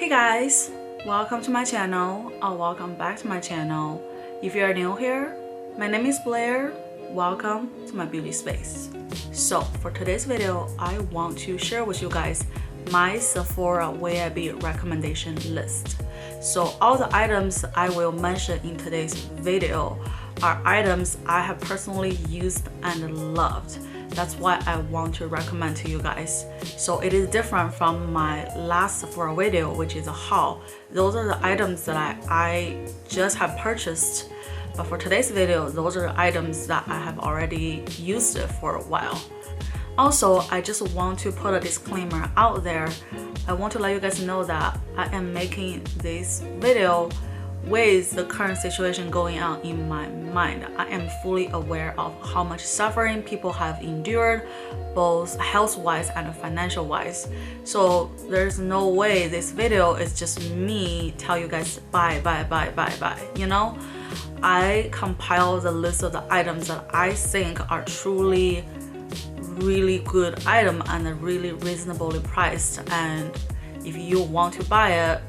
Hey guys, welcome to my channel or welcome back to my channel. If you are new here, my name is Blair. Welcome to my beauty space. So for today's video, I want to share with you guys my Sephora VIB recommendation list. So all the items I will mention in today's video are items I have personally used and loved. That's why I want to recommend to you guys. So it is different from my last Sephora video, which is a haul. Those are the items that I just have purchased. But for today's video, those are the items that I have already used it for a while. Also, I just want to put a disclaimer out there. I want to let you guys know that I am making this video with the current situation going on in my mind. I am fully aware of how much suffering people have endured, both health-wise and financial-wise. So there's no way this video is just me tell you guys buy, you know? I compile the list of the items that I think are truly really good item and really reasonably priced, and if you want to buy it,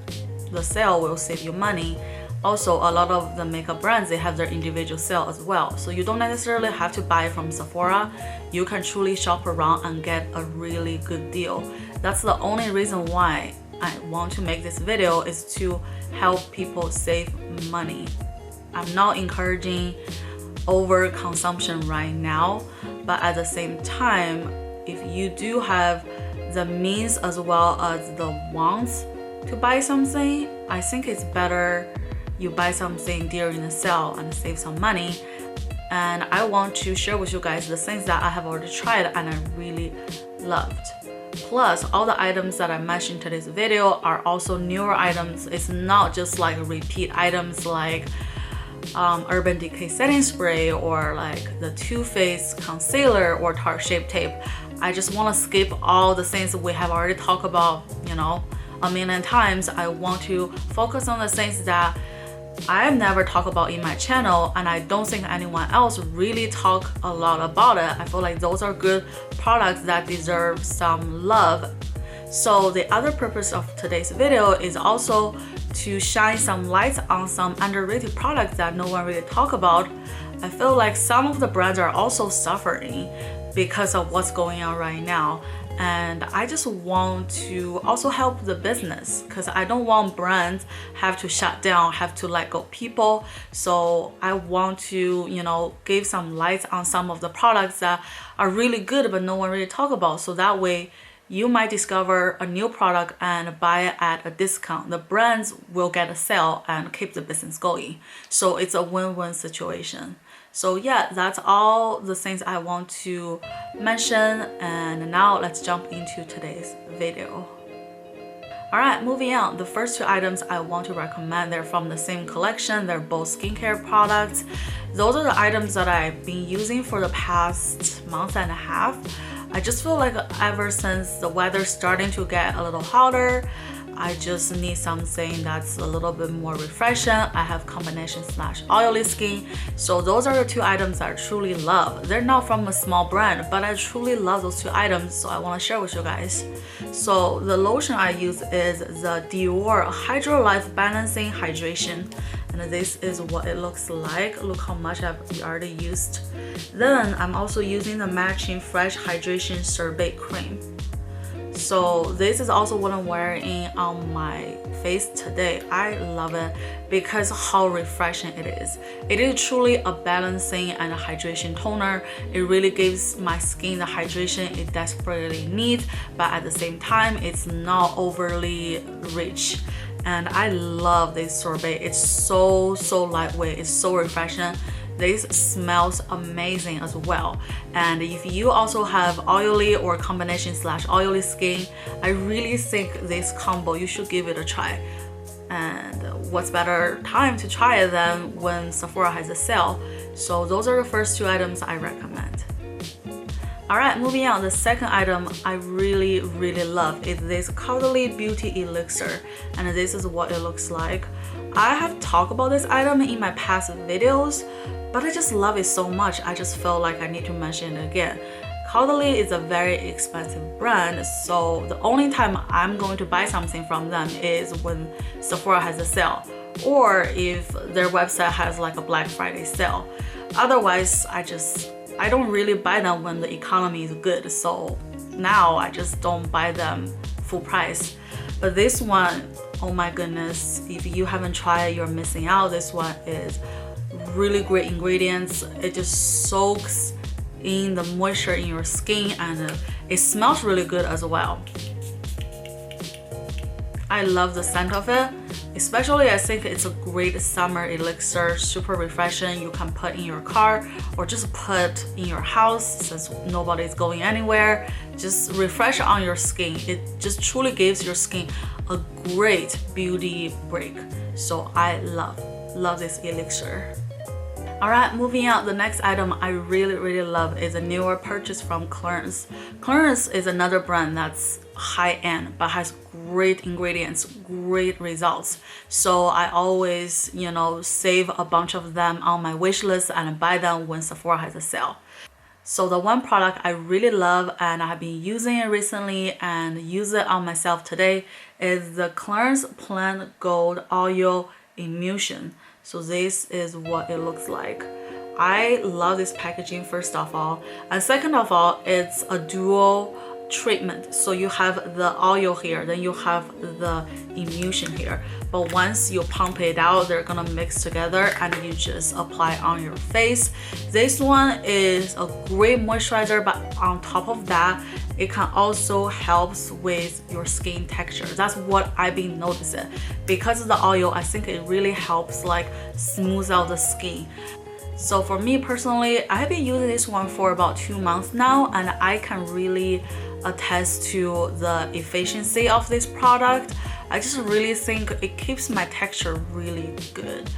the sale will save you money. Also, a lot of the makeup brands, they have their individual sale as well, so you don't necessarily have to buy from Sephora. You can truly shop around and get a really good deal. That's the only reason why I want to make this video, is to help people save money. I'm not encouraging overconsumption right now, but at the same time, if you do have the means as well as the wants to buy something, I think it's better you buy something during the sale and save some money. And I want to share with you guys the things that I have already tried and I really loved. Plus, all the items that I mentioned in today's video are also newer items. It's not just like repeat items like Urban Decay setting spray or like the Too Faced concealer or Tarte Shape Tape. I just want to skip all the things we have already talked about, you know, a million times. I want to focus on the things that I've never talked about in my channel, and I don't think anyone else really talk a lot about it. I feel like those are good products that deserve some love. So the other purpose of today's video is also to shine some light on some underrated products that no one really talk about. I feel like some of the brands are also suffering because of what's going on right now, and I just want to also help the business, because I don't want brands have to shut down, have to let go people. So I want to, you know, give some light on some of the products that are really good but no one really talk about, so that way you might discover a new product and buy it at a discount. The brands will get a sale and keep the business going. So it's a win-win situation. So yeah, that's all the things I want to mention, and now let's jump into today's video. Alright, moving on. The first two items I want to recommend, they're from the same collection. They're both skincare products. Those are the items that I've been using for the past month and a half. I just feel like ever since the weather's starting to get a little hotter, I just need something that's a little bit more refreshing. I have combination / oily skin. So those are the two items I truly love. They're not from a small brand, but I truly love those two items, so I want to share with you guys. So the lotion I use is the Dior Hydro Life Balancing Hydration. And this is what it looks like. Look how much I've already used. Then I'm also using the matching Fresh Hydration Sorbet Cream. So this is also what I'm wearing on my face today. I love it because how refreshing it is. It is truly a balancing and a hydration toner. It really gives my skin the hydration it desperately needs, but at the same time, it's not overly rich. And I love this sorbet. It's so lightweight. It's so refreshing. This smells amazing as well. And if you also have oily or combination / oily skin, I really think this combo, you should give it a try. And what's better time to try it than when Sephora has a sale. So those are the first two items I recommend. Alright, moving on. The second item I really love is this Cuddly Beauty Elixir, and this is what it looks like. I have talked about this item in my past videos, but I just love it so much. I just felt like I need to mention it again. Caudalie is a very expensive brand, so the only time I'm going to buy something from them is when Sephora has a sale, or if their website has like a Black Friday sale. Otherwise, I don't really buy them when the economy is good, so now I just don't buy them full price. But this one, oh my goodness, if you haven't tried, you're missing out. This one is really great ingredients. It just soaks in the moisture in your skin, and it smells really good as well. I love the scent of it. Especially, I think it's a great summer elixir, super refreshing. You can put in your car or just put in your house since nobody's going anywhere. Just refresh on your skin. It just truly gives your skin a great beauty break. So I love this elixir. Alright, moving on, the next item I really love is a newer purchase from Clarins. Clarins is another brand that's high-end but has great ingredients, great results. So I always, save a bunch of them on my wish list and buy them when Sephora has a sale. So the one product I really love and I've been using it recently and use it on myself today is the Clarins Plant Gold Oil Emulsion. So this is what it looks like. I love this packaging, first of all, and second of all, it's a dual treatment. So you have the oil here, then you have the emulsion here, but once you pump it out, they're gonna mix together and you just apply on your face. This one is a great moisturizer, but on top of that, it can also help with your skin texture. That's what I've been noticing. Because of the oil, I think it really helps like smooth out the skin. So for me personally, I've been using this one for about 2 months now, and I can really attest to the efficiency of this product. I just really think it keeps my texture really good.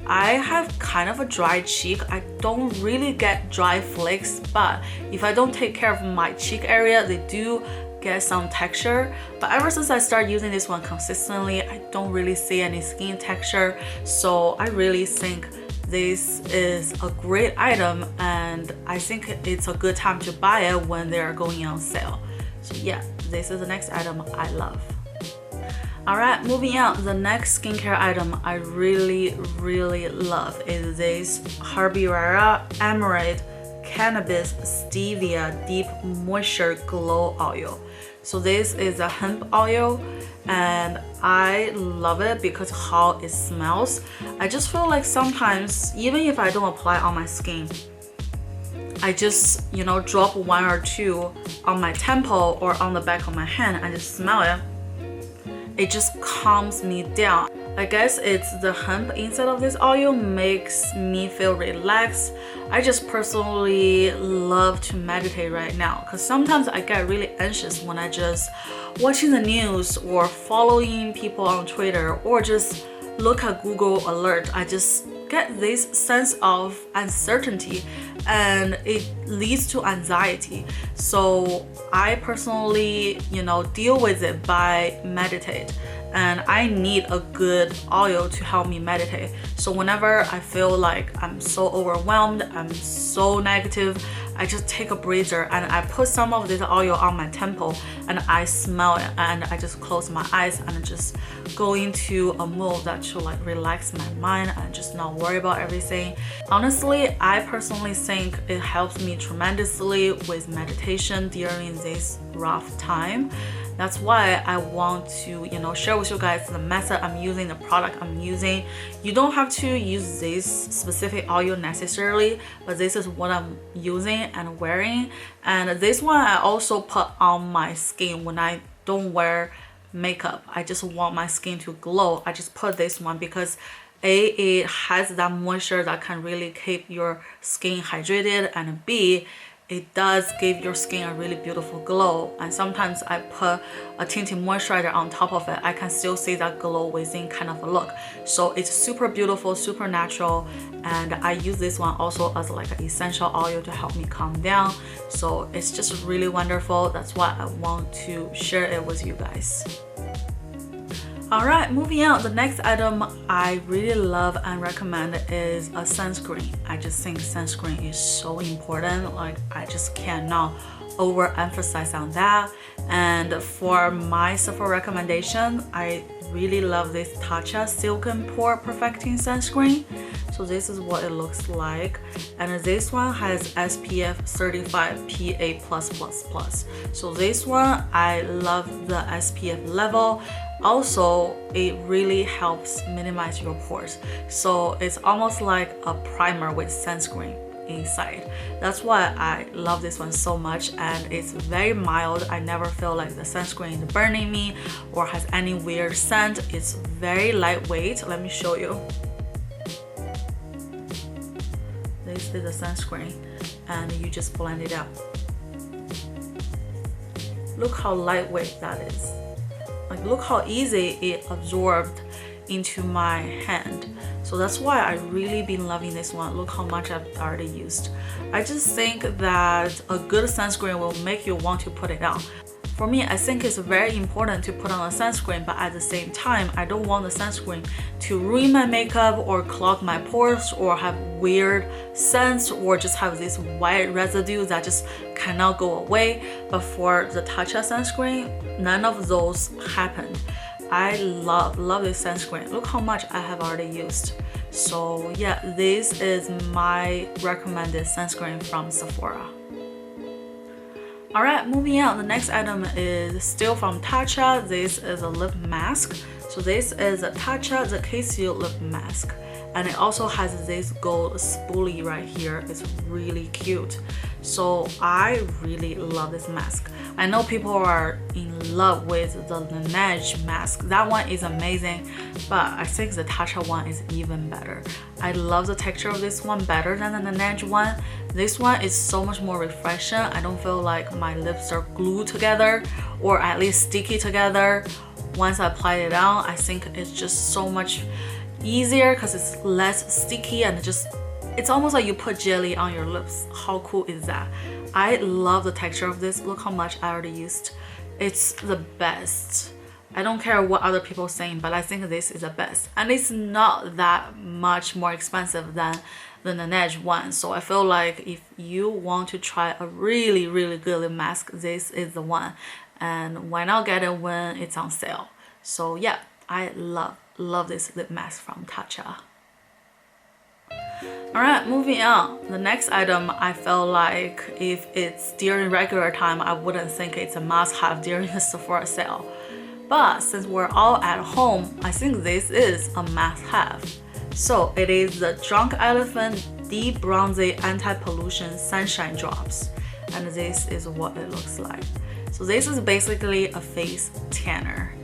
I have kind of a dry cheek. I don't really get dry flakes, but if I don't take care of my cheek area, they do get some texture. But ever since I started using this one consistently, I don't really see any skin texture. So I really think this is a great item, and I think it's a good time to buy it when they're going on sale. So yeah, this is the next item I love. Alright, moving on, the next skincare item I really love is this Herbivora Emerald Cannabis Stevia Deep Moisture Glow Oil. So this is a hemp oil, and I love it because how it smells. I just feel like sometimes, even if I don't apply on my skin, I just, drop 1 or 2 on my temple or on the back of my hand and just smell it. It just calms me down. I guess it's the hemp inside of this oil makes me feel relaxed. I just personally love to meditate right now because sometimes I get really anxious when I just watching the news or following people on Twitter or just look at Google alert. I just get this sense of uncertainty and it leads to anxiety. So I personally, deal with it by meditate, and I need a good oil to help me meditate. So whenever I feel like I'm so overwhelmed, I'm so negative, I just take a breather and I put some of this oil on my temple and I smell it, and I just close my eyes and just go into a mode that should like relax my mind and just not worry about everything. Honestly, I personally think it helps me tremendously with meditation during this rough time. That's why I want to, share with you guys the method I'm using, the product I'm using. You don't have to use this specific oil necessarily, but this is what I'm using and wearing. And this one I also put on my skin when I don't wear makeup. I just want my skin to glow. I just put this one because A, it has that moisture that can really keep your skin hydrated, and B, it does give your skin a really beautiful glow. And sometimes I put a tinted moisturizer on top of it, I can still see that glow within kind of a look. So it's super beautiful, super natural, and I use this one also as like an essential oil to help me calm down. So it's just really wonderful. That's why I want to share it with you guys. Alright, moving on. The next item I really love and recommend is a sunscreen. I just think sunscreen is so important. Like, I just cannot overemphasize on that. And for my Sephora recommendation, I really love this Tatcha Silken Pore Perfecting Sunscreen. So this is what it looks like, and this one has SPF 35 PA+++. So this one, I love the SPF level. Also, it really helps minimize your pores. So it's almost like a primer with sunscreen inside. That's why I love this one so much, and it's very mild. I never feel like the sunscreen is burning me or has any weird scent. It's very lightweight. Let me show you. This is a sunscreen, and you just blend it out. Look how lightweight that is. Like, look how easy it absorbed into my hand. So that's why I really been loving this one. Look how much I've already used. I just think that a good sunscreen will make you want to put it on. For me, I think it's very important to put on a sunscreen, but at the same time, I don't want the sunscreen to ruin my makeup or clog my pores or have weird scents or just have this white residue that just cannot go away. But for the Tatcha sunscreen, none of those happened. I love this sunscreen. Look how much I have already used. So yeah, this is my recommended sunscreen from Sephora. Alright, moving on. The next item is still from Tatcha. This is a lip mask. So this is a Tatcha the Casio lip mask, and it also has this gold spoolie right here. It's really cute. So I really love this mask. I know people are in love with the Laneige mask. That one is amazing, but I think the Tatcha one is even better. I love the texture of this one better than the Laneige one. This one is so much more refreshing. I don't feel like my lips are glued together or at least sticky together. Once I apply it on, I think it's just so much easier because it's less sticky, and it's almost like you put jelly on your lips. How cool is that? I love the texture of this. Look how much I already used. It's the best. I don't care what other people are saying, but I think this is the best. And it's not that much more expensive than the Laneige one. So I feel like if you want to try a really, really good lip mask, this is the one. And why not get it when it's on sale? So yeah, I love this lip mask from Tatcha. Alright, moving on. The next item, I felt like if it's during regular time, I wouldn't think it's a must-have during the Sephora sale. But since we're all at home, I think this is a must-have. So it is the Drunk Elephant Deep Bronzy Anti-Pollution Sunshine Drops. And this is what it looks like. So this is basically a face tanner.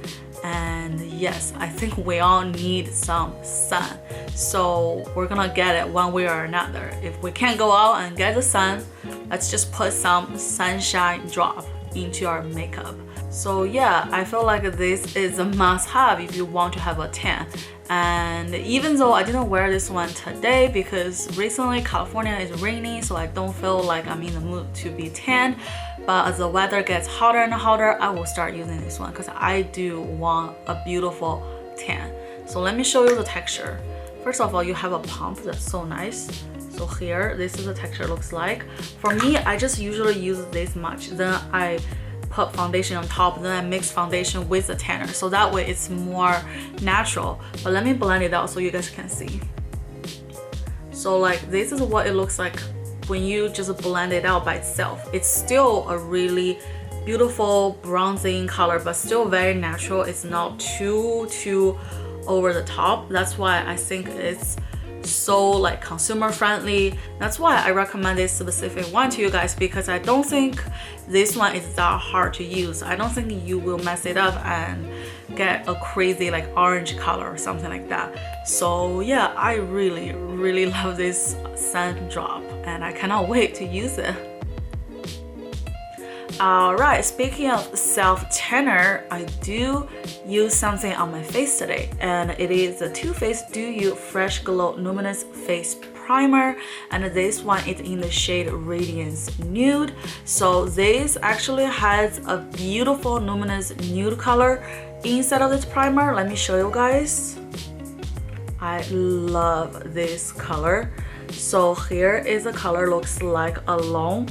And yes, I think we all need some sun. So we're gonna get it one way or another. If we can't go out and get the sun, let's just put some sunshine drop into our makeup. So yeah, I feel like this is a must-have if you want to have a tan. And even though I didn't wear this one today because recently California is rainy, so I don't feel like I'm in the mood to be tanned. But as the weather gets hotter and hotter, I will start using this one because I do want a beautiful tan. So let me show you the texture. First of all, you have a pump that's so nice. So here, this is the texture looks like. For me, I just usually use this much. Then I put foundation on top, then I mix foundation with the tanner. So that way it's more natural. But let me blend it out so you guys can see. So like this is what it looks like when you just blend it out by itself. It's still a really beautiful bronzing color, but still very natural. It's not too over the top. That's why I think it's so like consumer friendly. That's why I recommend this specific one to you guys, because I don't think this one is that hard to use. I don't think you will mess it up and get a crazy like orange color or something like that. So yeah, I really love this sun drop and I cannot wait to use it. Alright, speaking of self-tanner, I do use something on my face today, and it is the Too Faced Do You Fresh Glow Luminous Face Primer, and this one is in the shade Radiance Nude. So this actually has a beautiful luminous nude color, inside of this primer, let me show you guys. I love this color. So here is the color, looks like alone.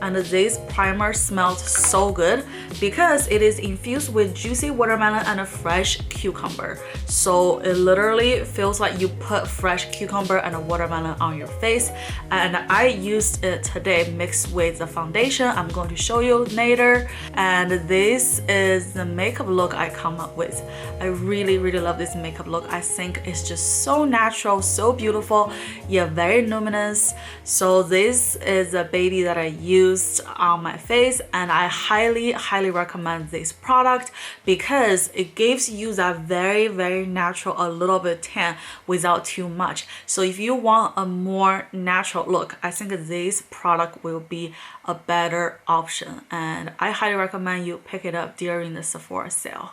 And this primer smells so good because it is infused with juicy watermelon and a fresh cucumber. So it literally feels like you put fresh cucumber and a watermelon on your face. And I used it today mixed with the foundation I'm going to show you later. And this is the makeup look I come up with. I really love this makeup look. I think it's just so natural, so beautiful, yeah, very luminous. So this is a baby that I use on my face, and I highly recommend this product because it gives you that very natural, a little bit tan without too much. So if you want a more natural look, I think this product will be a better option, and I highly recommend you pick it up during the Sephora sale.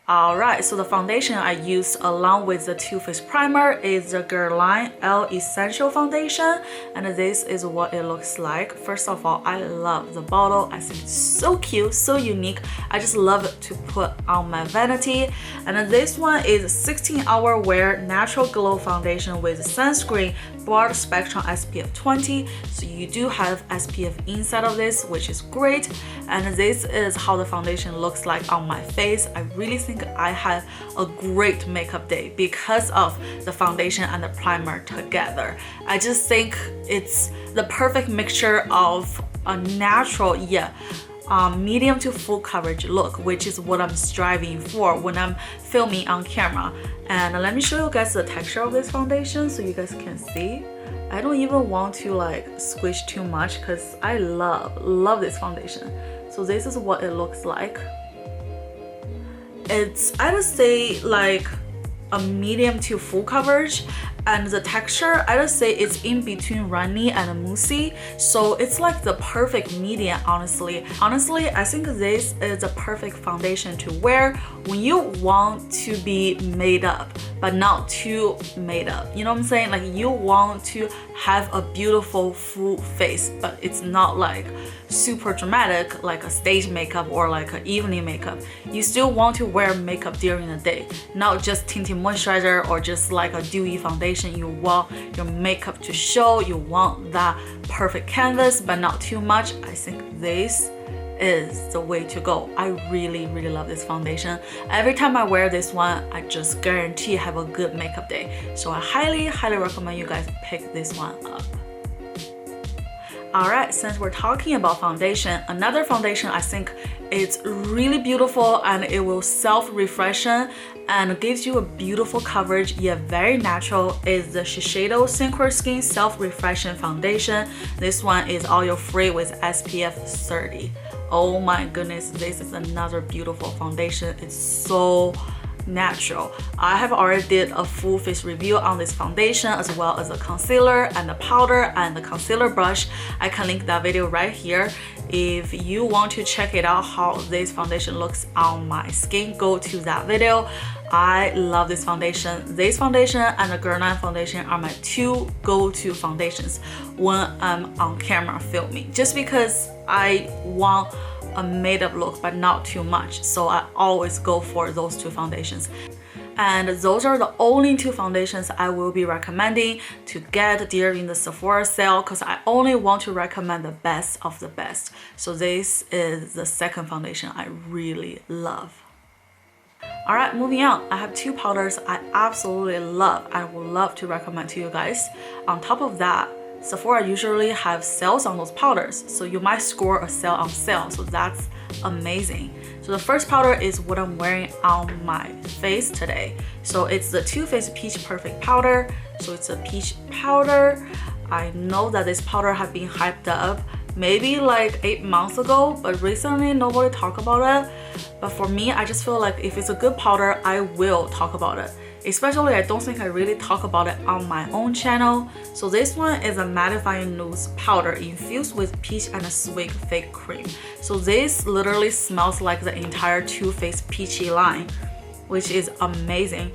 Alright, so the foundation I used along with the Too Faced primer is the Guerlain L Essential Foundation, and this is what it looks like. First of all, I love the bottle. I think it's so cute, so unique. I just love it to put on my vanity. And then this one is 16-hour wear natural glow foundation with sunscreen, broad spectrum SPF 20. So you do have SPF inside of this, which is great. And this is how the foundation looks like on my face. I really think I had a great makeup day because of the foundation and the primer together. I just think it's the perfect mixture of a natural, medium to full coverage look, which is what I'm striving for when I'm filming on camera. And let me show you guys the texture of this foundation so you guys can see. I don't even want to like squish too much because I love this foundation. So this is what it looks like. It's, I would say, like a medium to full coverage, and the texture, I would say it's in between runny and moussey. So it's like the perfect medium, honestly. I think this is a perfect foundation to wear when you want to be made up, but not too made up. You know what I'm saying? Like you want to have a beautiful full face, but it's not like super dramatic like a stage makeup or like an evening makeup. You still want to wear makeup during the day, not just tinted moisturizer or just like a dewy foundation. You want your makeup to show, you want that perfect canvas but not too much. I think this is the way to go. I really love this foundation. Every time I wear this one, I just guarantee have a good makeup day. So I highly recommend you guys pick this one up. Alright, since we're talking about foundation, another foundation I think it's really beautiful and it will self-refreshen and gives you a beautiful coverage yet very natural is the Shiseido Synchro Skin Self-Refreshing Foundation. This one is oil free with SPF 30. Oh my goodness, this is another beautiful foundation. It's so natural. I have already did a full face review on this foundation as well as the concealer and the powder and the concealer brush. I can link that video right here. If you want to check it out how this foundation looks on my skin, go to that video. I love this foundation. This foundation and the Guerlain foundation are my two go-to foundations when I'm on camera filming, just because I want a made-up look but not too much, so I always go for those two foundations. And those are the only two foundations I will be recommending to get during the Sephora sale because I only want to recommend the best of the best. So this is the second foundation I really love. Alright, moving on, I have two powders I absolutely love. I would love to recommend to you guys. On top of that, Sephora usually have sales on those powders, so you might score a sale on sale, so that's amazing. So the first powder is what I'm wearing on my face today. So it's the Too Faced Peach Perfect Powder. So it's a peach powder. I know that this powder has been hyped up maybe like 8 months ago, but recently nobody talk about it. But for me, I just feel like if it's a good powder, I will talk about it. Especially, I don't think I really talk about it on my own channel. So this one is a mattifying loose powder infused with peach and a sweet fake cream. So this literally smells like the entire Too Faced peachy line, which is amazing.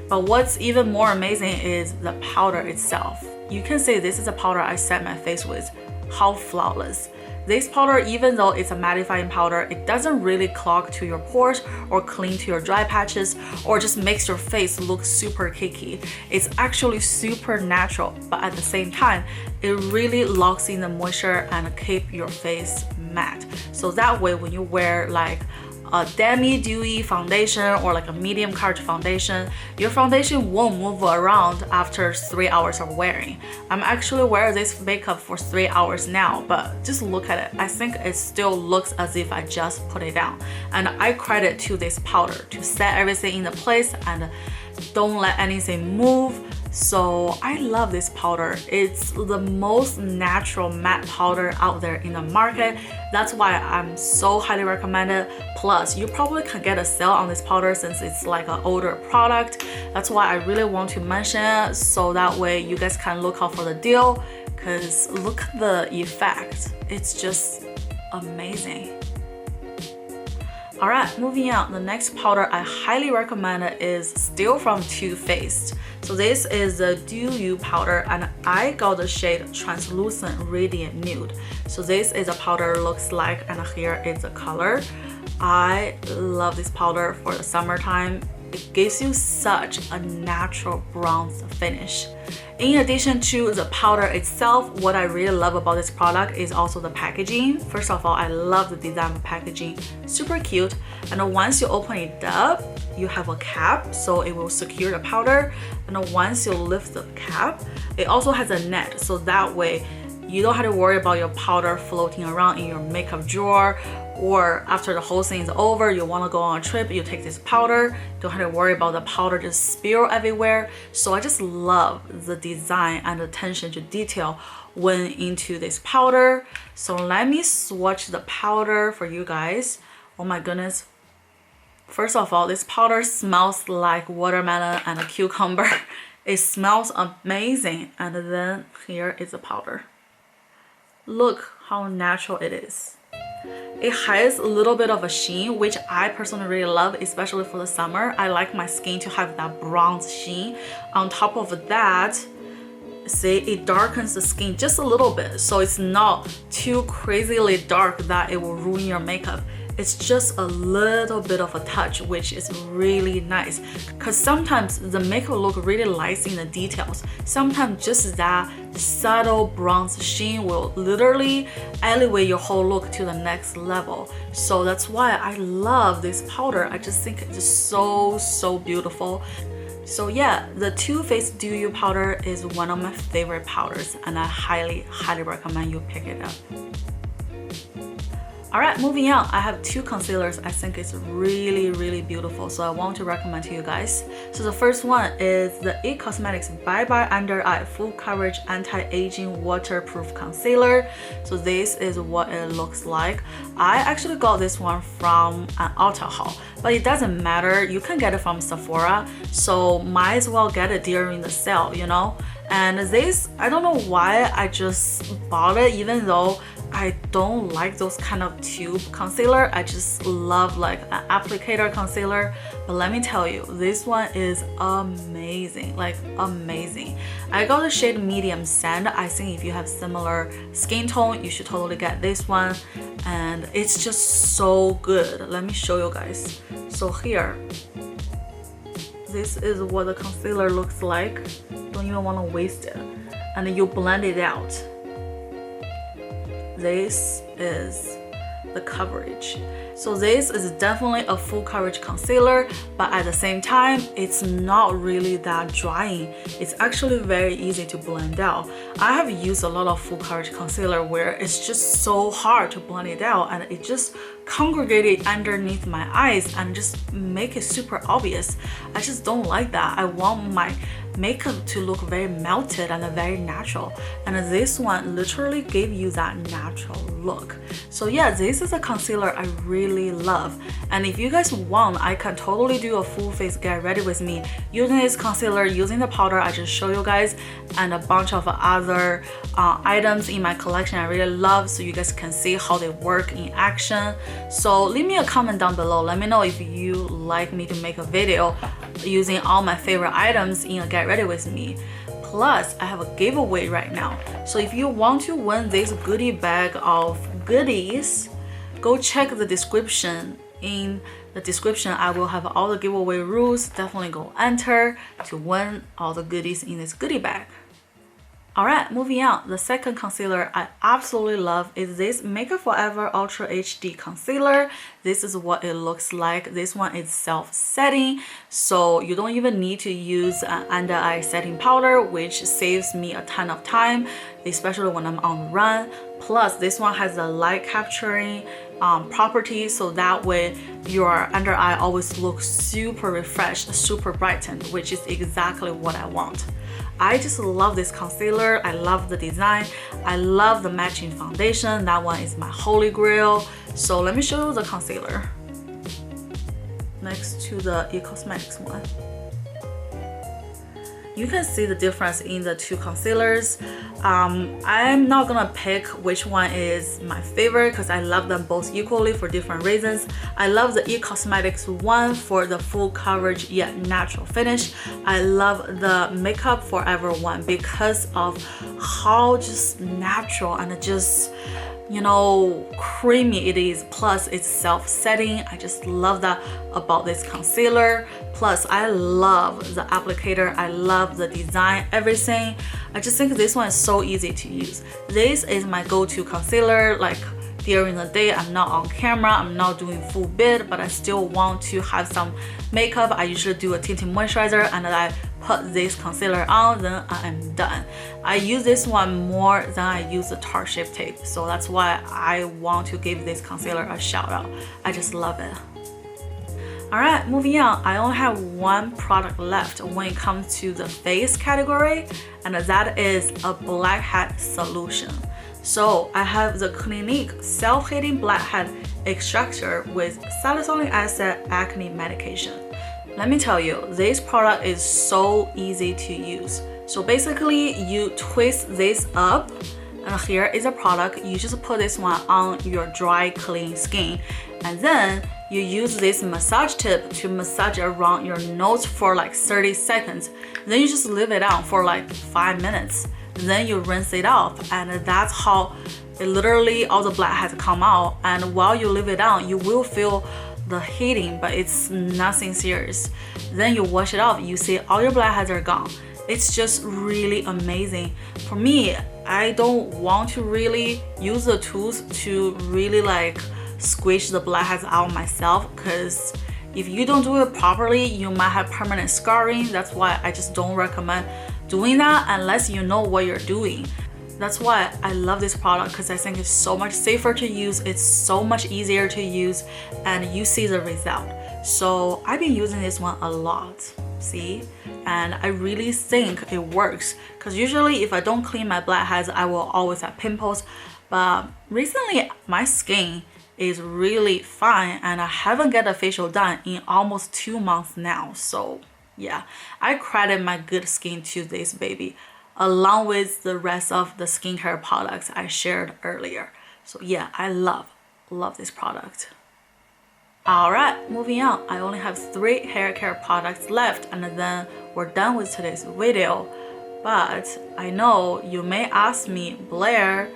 But what's even more amazing is the powder itself. You can say this is a powder I set my face with. How flawless. this powder, even though it's a mattifying powder, it doesn't really clog to your pores or cling to your dry patches or just makes your face look super cakey. It's actually super natural, but at the same time, it really locks in the moisture and keep your face matte. So that way when you wear like a demi-dewy foundation or like a medium coverage foundation, your foundation won't move around after 3 hours of wearing. I'm actually wearing this makeup for 3 hours now, but just look at it. I think it still looks as if I just put it down. And I credit to this powder to set everything into place and don't let anything move. So I love this powder. It's the most natural matte powder out there in the market. That's why I'm so highly recommended. Plus, you probably can get a sale on this powder since it's like an older product. That's why I really want to mention it, so that way you guys can look out for the deal, because look at the effect. It's just amazing. Alright, moving on, the next powder I highly recommend is still from Too Faced. So this is the Do You powder, and I got the shade Translucent Radiant Nude. So this is a powder looks like, and here is the color. I love this powder for the summertime. It gives you such a natural bronze finish. In addition to the powder itself, what I really love about this product is also the packaging. First of all, I love the design of the packaging, super cute. And once you open it up, you have a cap, so it will secure the powder. And once you lift the cap, it also has a net, so that way you don't have to worry about your powder floating around in your makeup drawer, or after the whole thing is over, you want to go on a trip, you take this powder, don't have to worry about the powder just spill everywhere. So I just love the design and attention to detail went into this powder. So let me swatch the powder for you guys. Oh my goodness. First of all, this powder smells like watermelon and a cucumber. It smells amazing. And then here is the powder. Look how natural it is. It has a little bit of a sheen, which I personally really love, especially for the summer. I like my skin to have that bronze sheen. On top of that, see, it darkens the skin just a little bit, so it's not too crazily dark that it will ruin your makeup. It's just a little bit of a touch, which is really nice, because sometimes the makeup look really light in the details. Sometimes just that subtle bronze sheen will literally elevate your whole look to the next level. So that's why I love this powder. I just think it's so beautiful. So yeah, the Too Faced Do You powder is one of my favorite powders, and I highly recommend you pick it up. Alright, moving on, I have two concealers I think is really beautiful, so I want to recommend to you guys. So the first one is the IT Cosmetics Bye Bye Under Eye Full Coverage Anti-Aging Waterproof Concealer. So this is what it looks like. I actually got this one from an Ulta haul, but it doesn't matter, you can get it from Sephora, so might as well get it during the sale, you know. And this, I don't know why I just bought it, even though I don't like those kind of tube concealer. I just love like an applicator concealer. But let me tell you, this one is amazing, like amazing. I got the shade Medium Sand. I think if you have similar skin tone, you should totally get this one. And it's just so good. Let me show you guys. So here, this is what the concealer looks like. Don't even want to waste it. And you blend it out. This is the coverage. So this is definitely a full coverage concealer, but at the same time, it's not really that drying. It's actually very easy to blend out. I have used a lot of full coverage concealer where it's just so hard to blend it out, and it just congregated underneath my eyes and just make it super obvious. I just don't like that. I want my makeup to look very melted and very natural, and this one literally gave you that natural look. So yeah, this is a concealer I really love, and if you guys want, I can totally do a full face get ready with me using this concealer, using the powder I just showed you guys, and a bunch of other items in my collection I really love, so you guys can see how they work in action. So leave me a comment down below. Let me know if you like me to make a video using all my favorite items in a get ready with me. Plus, I have a giveaway right now. So if you want to win this goodie bag of goodies, go check the description. In the description, I will have all the giveaway rules. Definitely go enter to win all the goodies in this goodie bag. Alright, moving on. The second concealer I absolutely love is this Makeup Forever Ultra HD Concealer. This is what it looks like. This one is self-setting, so you don't even need to use an under eye setting powder, which saves me a ton of time, especially when I'm on the run. Plus, this one has a light capturing property, so that way your under eye always looks super refreshed, super brightened, which is exactly what I want. I just love this concealer. I love the design. I love the matching foundation. That one is my holy grail. So let me show you the concealer next to the eCosmetics one. You can see the difference in the two concealers. I'm not gonna pick which one is my favorite because I love them both equally for different reasons. I love the eCosmetics one for the full coverage yet natural finish. I love the Makeup Forever one because of how just natural and just, you know, creamy it is. Plus it's self-setting. I just love that about this concealer. Plus I love the applicator. I love the design, everything. I just think this one is so easy to use. This is my go-to concealer. Like during the day, I'm not on camera, I'm not doing full bit, but I still want to have some makeup. I usually do a tinted moisturizer and I put this concealer on, then I am done. I use this one more than I use the Tarte Shape Tape, so that's why I want to give this concealer a shout out. I just love it. Alright, moving on. I only have one product left when it comes to the face category, and that is a blackhead solution. So I have the Clinique Self-Healing Blackhead Extractor with salicylic acid acne medication. Let me tell you, this product is so easy to use. So basically, you twist this up, and here is a product. You just put this one on your dry, clean skin, and then you use this massage tip to massage around your nose for like 30 seconds. Then you just leave it on for like 5 minutes. Then you rinse it off, and that's how it literally all the blackheads come out. And while you leave it on, you will feel the heating, but it's nothing serious. Then you wash it off, you see all your blackheads are gone. It's just really amazing. For me, I don't want to really use the tools to really like squish the blackheads out myself, because if you don't do it properly, you might have permanent scarring. That's why I just don't recommend doing that unless you know what you're doing. That's why I love this product, because I think it's so much safer to use, it's so much easier to use, and you see the result. So I've been using this one a lot, see? And I really think it works, because usually if I don't clean my blackheads, I will always have pimples. But recently my skin is really fine, and I haven't got a facial done in almost 2 months now. So yeah, I credit my good skin to this baby, along with the rest of the skincare products I shared earlier. So yeah, I love this product. Alright, moving on. I only have 3 hair care products left, and then we're done with today's video. But I know you may ask me, Blair,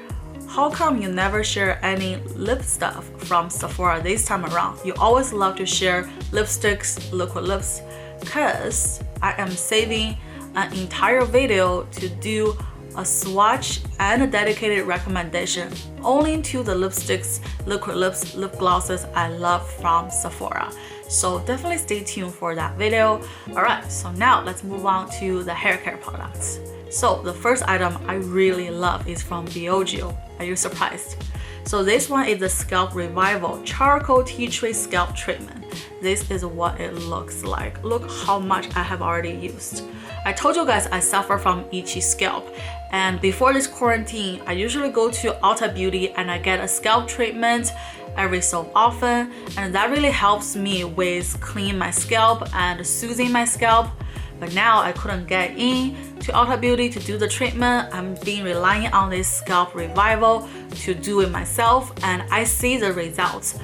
how come you never share any lip stuff from Sephora this time around? You always love to share lipsticks, liquid lips. Because I am saving an entire video to do a swatch and a dedicated recommendation only to the lipsticks, liquid lips, lip glosses I love from Sephora. So definitely stay tuned for that video. Alright, so now let's move on to the hair care products. So the first item I really love is from Biogio. Are you surprised? So this one is the Scalp Revival Charcoal Tea Tree Scalp Treatment. This is what it looks like. Look how much I have already used. I told you guys I suffer from itchy scalp, and before this quarantine, I usually go to Ulta Beauty and I get a scalp treatment every so often, and that really helps me with cleaning my scalp and soothing my scalp. But now I couldn't get in to Ulta Beauty to do the treatment. I'm being relying on this Scalp Revival to do it myself, and I see the results.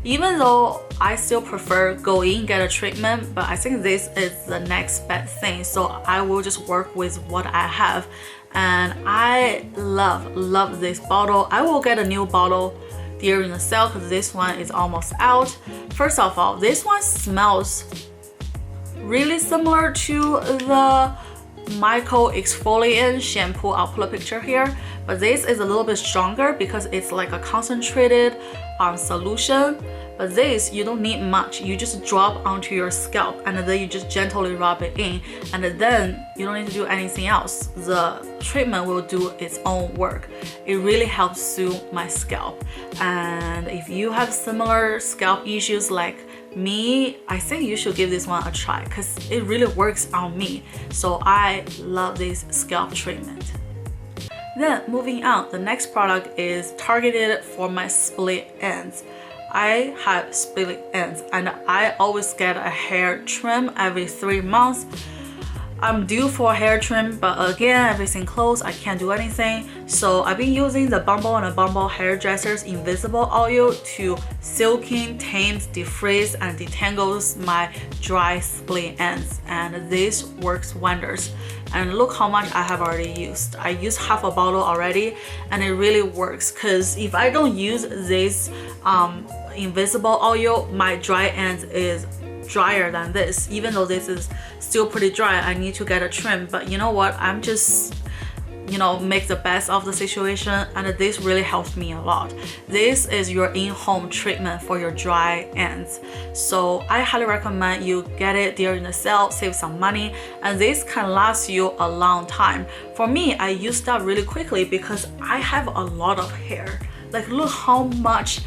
Even though I still prefer go in, get a treatment, but I think this is the next best thing. So I will just work with what I have, and I love this bottle. I will get a new bottle during the sale because this one is almost out. First of all, this one smells really similar to the Micro Exfoliant shampoo. I'll put a picture here, but this is a little bit stronger because it's like a concentrated solution. But this, you don't need much. You just drop onto your scalp and then you just gently rub it in, and then you don't need to do anything else. The treatment will do its own work. It really helps soothe my scalp. And if you have similar scalp issues like me, I think you should give this one a try because it really works on me. So I love this scalp treatment. Then moving on, the next product is targeted for my split ends. I have split ends and I always get a hair trim every 3 months. I'm due for a hair trim, but again, everything closed, I can't do anything. So I've been using the Bumble & Bumble Hairdresser's Invisible Oil to silken, tames, defrizz, and detangles my dry split ends. And this works wonders. And look how much I have already used. I used half a bottle already, and it really works. Because if I don't use this invisible oil, my dry ends is drier than this. Even though this is still pretty dry, I need to get a trim. But you know what? I'm just, make the best of the situation, and this really helps me a lot. This is your in-home treatment for your dry ends. So I highly recommend you get it during the sale, save some money, and this can last you a long time. For me, I use that really quickly because I have a lot of hair. Like, look how much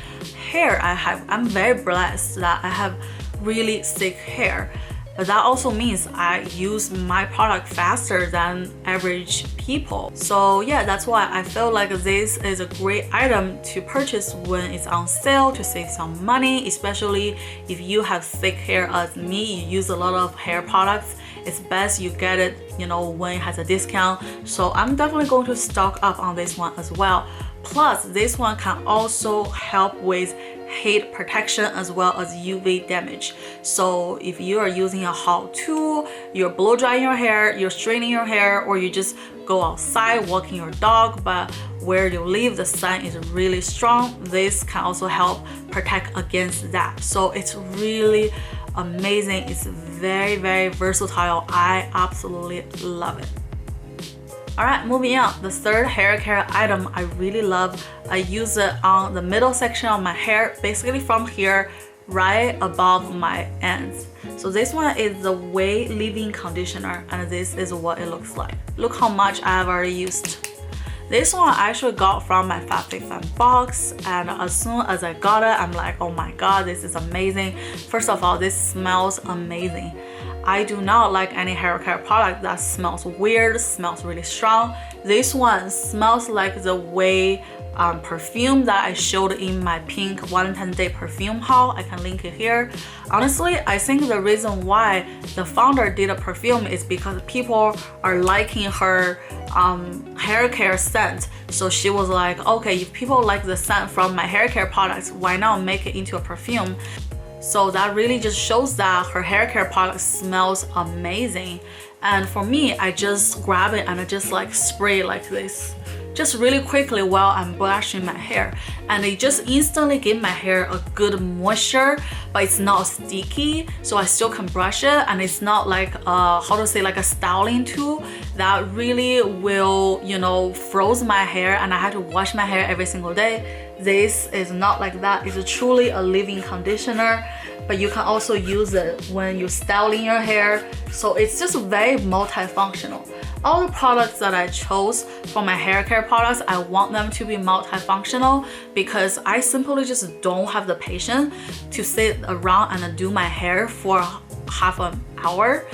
hair I have. I'm very blessed that I have really thick hair. But that also means I use my product faster than average people. So yeah, that's why I feel like this is a great item to purchase when it's on sale to save some money, especially if you have thick hair as me, you use a lot of hair products. It's best you get it, when it has a discount. So I'm definitely going to stock up on this one as well. Plus, this one can also help with heat protection as well as UV damage. So if you are using a hot tool, you're blow drying your hair, you're straightening your hair, or you just go outside walking your dog, but where you live the sun is really strong, this can also help protect against that. So it's really amazing. It's very, very versatile. I absolutely love it. Alright, moving on, the third hair care item I really love. I use it on the middle section of my hair, basically from here right above my ends. So this one is the QUAI leave-in conditioner, and this is what it looks like. Look how much I have already used. This one I actually got from my FabFitFun box, and as soon as I got it, I'm like, oh my god, this is amazing. First of all, this smells amazing. I do not like any hair care product that smells weird, smells really strong. This one smells like the QUAI perfume that I showed in my pink Valentine's Day perfume haul. I can link it here. Honestly, I think the reason why the founder did a perfume is because people are liking her hair care scent. So she was like, okay, if people like the scent from my hair care products, why not make it into a perfume? So that really just shows that her hair care product smells amazing. And for me, I just grab it and I just like spray like this, just really quickly while I'm brushing my hair. And it just instantly gave my hair a good moisture, but it's not sticky, so I still can brush it. And it's not like like a styling tool that really will, froze my hair and I had to wash my hair every single day. This is not like that. It's truly a leave-in conditioner, but you can also use it when you're styling your hair. So it's just very multifunctional. All the products that I chose for my hair care products, I want them to be multifunctional because I simply just don't have the patience to sit around and do my hair for half an hour.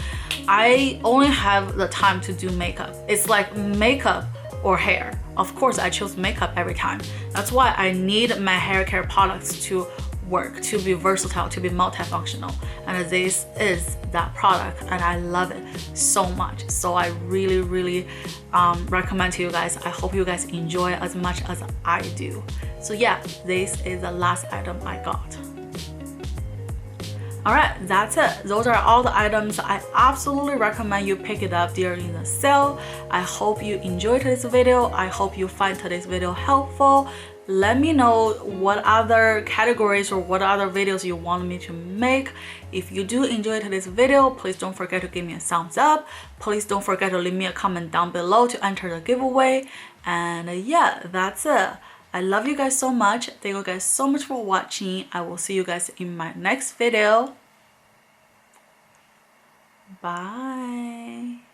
I only have the time to do makeup. It's like makeup or hair. Of course, I choose makeup every time. That's why I need my hair care products to work, to be versatile, to be multifunctional. And this is that product, and I love it so much. So I really, really recommend to you guys. I hope you guys enjoy as much as I do. So yeah, this is the last item I got. Alright, that's it. Those are all the items I absolutely recommend you pick it up during the sale. I hope you enjoyed today's video. I hope you find today's video helpful. Let me know what other categories or what other videos you want me to make. If you do enjoy today's video, please don't forget to give me a thumbs up. Please don't forget to leave me a comment down below to enter the giveaway. And yeah, that's it. I love you guys so much. Thank you guys so much for watching. I will see you guys in my next video. Bye.